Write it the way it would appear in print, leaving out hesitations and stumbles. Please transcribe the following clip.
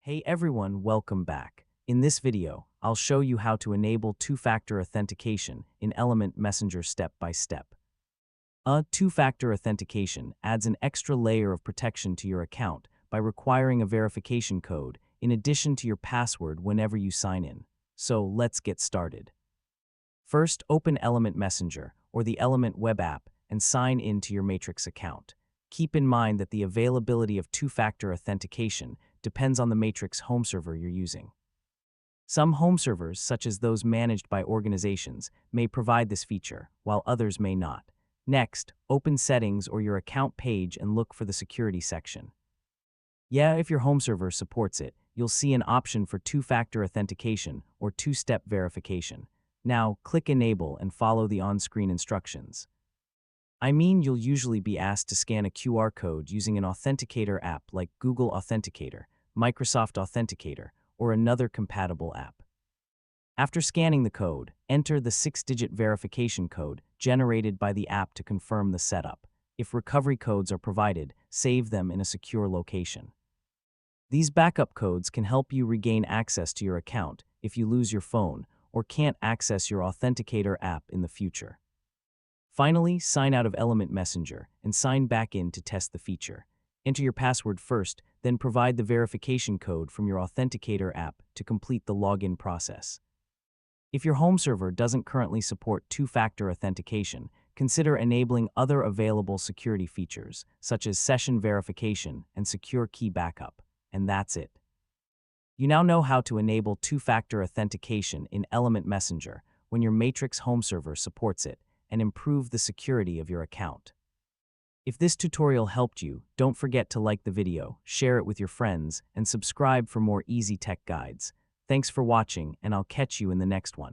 Hey everyone, welcome back. In this video, I'll show you how to enable two-factor authentication in Element Messenger step by step. A two-factor authentication adds an extra layer of protection to your account by requiring a verification code in addition to your password whenever you sign in. So let's get started. First, open Element Messenger or the Element web app and sign in to your Matrix account. Keep in mind that the availability of two-factor authentication depends on the Matrix home server you're using. Some home servers, such as those managed by organizations, may provide this feature, while others may not. Next, open Settings or your account page and look for the Security section. If your home server supports it, you'll see an option for two-factor authentication or two-step verification. Now, click Enable and follow the on-screen instructions. You'll usually be asked to scan a QR code using an authenticator app like Google Authenticator, Microsoft Authenticator, or another compatible app. After scanning the code, enter the 6-digit verification code generated by the app to confirm the setup. If recovery codes are provided, save them in a secure location. These backup codes can help you regain access to your account if you lose your phone or can't access your Authenticator app in the future. Finally, sign out of Element Messenger and sign back in to test the feature. Enter your password first, then provide the verification code from your Authenticator app to complete the login process. If your home server doesn't currently support two-factor authentication, consider enabling other available security features, such as session verification and secure key backup. And that's it. You now know how to enable two-factor authentication in Element Messenger when your Matrix home server supports it, and improve the security of your account. If this tutorial helped you, don't forget to like the video, share it with your friends, and subscribe for more easy tech guides. Thanks for watching, and I'll catch you in the next one.